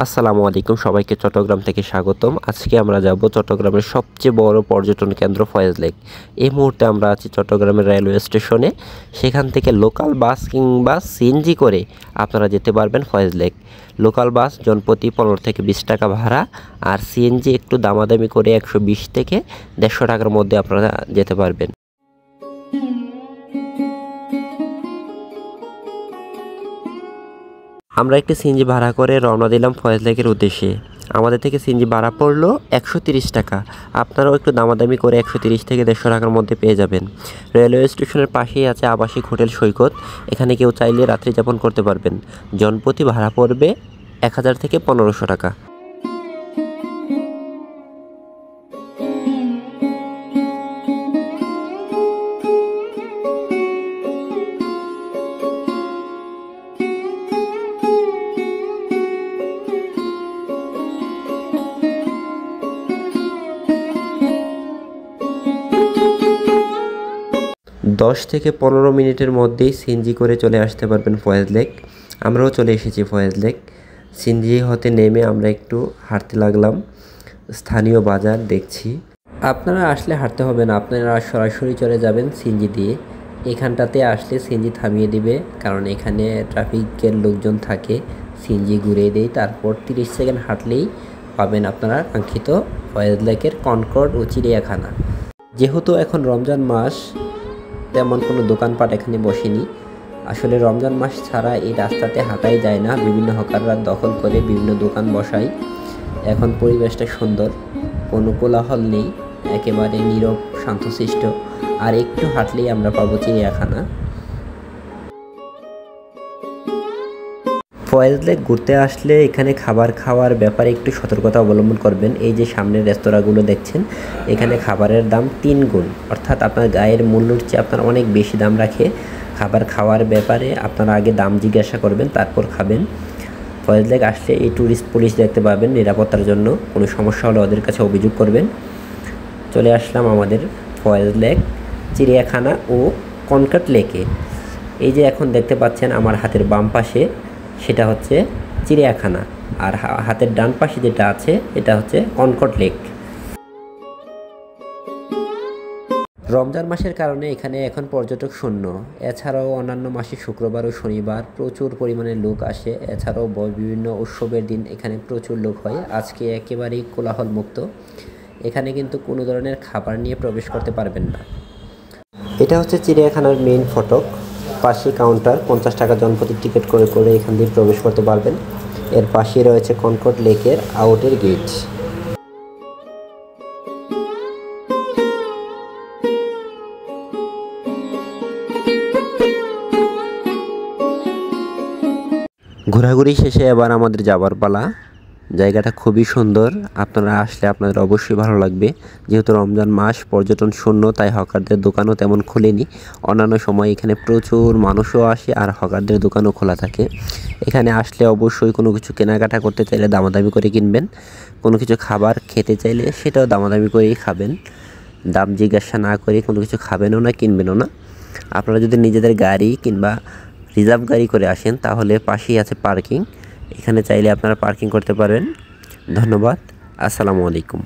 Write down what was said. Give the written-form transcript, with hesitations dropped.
আসসালামু আলাইকুম, সবাইকে চট্টগ্রাম থেকে স্বাগতম। আজকে আমরা যাব চট্টগ্রামের সবচেয়ে বড় পর্যটন কেন্দ্র ফয়েজ লেক। এই মুহূর্তে আমরা আছি চট্টগ্রামের রেলওয়ে স্টেশনে। সেখান থেকে লোকাল বাস কিংবা সিএনজি করে আপনারা যেতে পারবেন ফয়েজ লেক। লোকাল বাস জনপ্রতি 15 থেকে 20 টাকা ভাড়া, আর সিএনজি একটু দামাদামি করে 120 থেকে 150 টাকার মধ্যে আপনারা যেতে পারবেন। আমরা একটি সিএনজি ভাড়া করে রওনা দিলাম ফয়েজ লেকের উদ্দেশ্যে। আমাদের থেকে সিএনজি ভাড়া পড়লো 130 টাকা। আপনারাও একটু দামাদামি করে 130 থেকে 150 টাকার মধ্যে পেয়ে যাবেন। রেলওয়ে স্টেশনের পাশেই আছে আবাসিক হোটেল সৈকত। এখানে কেউ চাইলে রাত্রি যাপন করতে পারবেন। জনপ্রতি ভাড়া পড়বে 1000 থেকে 1500 টাকা। 10 থেকে 15 মিনিটের মধ্যেই সিএনজি করে চলে আসতে পারবেন ফয়েজ লেক। আমরাও চলে এসেছি ফয়েজ লেক। সিএনজি হতে নেমে আমরা একটু হাঁটতে লাগলাম, স্থানীয় বাজার দেখছি। আপনারা আসলে হাঁটতে হবে না, আপনারা সরাসরি চলে যাবেন সিএনজি দিয়ে। এখানটাতে আসলে সিএনজি থামিয়ে দিবে, কারণ এখানে ট্রাফিকের লোকজন থাকে। সিএনজি ঘুরিয়ে দেয়, তারপর 30 সেকেন্ড হাঁটলেই পাবেন আপনারা কাঙ্ক্ষিত ফয়েজ লেকের কনকর্ড ও চিড়িয়াখানা। যেহেতু এখন রমজান মাস, তেমন কোনো দোকানপাট এখানে বসেনি। আসলে রমজান মাস ছাড়া এই রাস্তাতে হাঁটাই যায় না, বিভিন্ন হকাররা দখল করে বিভিন্ন দোকান বসায়। এখন পরিবেশটা সুন্দর, কোনো কোলাহল নেই, একেবারে নীরব শান্তশিষ্ট। আর একটু হাঁটলেই আমরা পাবো চিড়িয়াখানা। ফয়েজ লেক ঘুরতে আসলে এখানে খাবার খাওয়ার ব্যাপারে একটু সতর্কতা অবলম্বন করবেন। এই যে সামনের রেস্তোরাঁগুলো দেখছেন, এখানে খাবারের দাম 3 গুণ, অর্থাৎ আপনার গায়ের মূল্যর চেয়ে আপনার অনেক বেশি দাম রাখে। খাবার খাওয়ার ব্যাপারে আপনারা আগে দাম জিজ্ঞাসা করবেন, তারপর খাবেন। ফয়েজ লেক আসলে এই ট্যুরিস্ট পুলিশ দেখতে পাবেন নিরাপত্তার জন্য। কোনো সমস্যা হলে ওদের কাছে অভিযোগ করবেন। চলে আসলাম আমাদের ফয়েজ লেক, চিড়িয়াখানা ও কনকর্ড লেকে। এই যে এখন দেখতে পাচ্ছেন আমার হাতের বাম পাশে, সেটা হচ্ছে চিড়িয়াখানা, আর হাতের ডান পাশে যেটা আছে এটা হচ্ছে কনকর্ড লেক। রমজান মাসের কারণে এখানে এখন পর্যটক শূন্য। এছাড়াও অন্যান্য মাসে শুক্রবার ও শনিবার প্রচুর পরিমাণে লোক আসে। এছাড়াও বিভিন্ন উৎসবের দিন এখানে প্রচুর লোক হয়। আজকে একেবারেই কোলাহল মুক্ত। এখানে কিন্তু কোনো ধরনের খাবার নিয়ে প্রবেশ করতে পারবেন না। এটা হচ্ছে চিড়িয়াখানার মেইন ফটক। পাশে কাউন্টার, 50 টাকা জনপ্রতি টিকিট করে করে এখান দিয়ে প্রবেশ করতে পারবেন। এর পাশে রয়েছে কনকর্ড লেকের আউটের গেট। ঘোরাঘুরি শেষে এবার আমাদের যাবার পালা। জায়গাটা খুবই সুন্দর, আপনারা আসলে আপনাদের অবশ্যই ভালো লাগবে। যেহেতু রমজান মাস, পর্যটন শূন্য, তাই হকারদের দোকানও তেমন খোলেনি। অন্যান্য সময় এখানে প্রচুর মানুষও আসে আর হকারদের দোকানও খোলা থাকে। এখানে আসলে অবশ্যই কোনো কিছু কেনাকাটা করতে চাইলে দামাদামি করে কিনবেন। কোনো কিছু খাবার খেতে চাইলে সেটাও দামাদামি করেই খাবেন। দাম জিজ্ঞাসা না করে কোনো কিছু খাবেনও না, কিনবেনও না। আপনারা যদি নিজেদের গাড়ি কিংবা রিজার্ভ গাড়ি করে আসেন তাহলে পাশেই আছে পার্কিং। এখানে চাইলে আপনারা পার্কিং করতে পারবেন। ধন্যবাদ। আসসালামু আলাইকুম।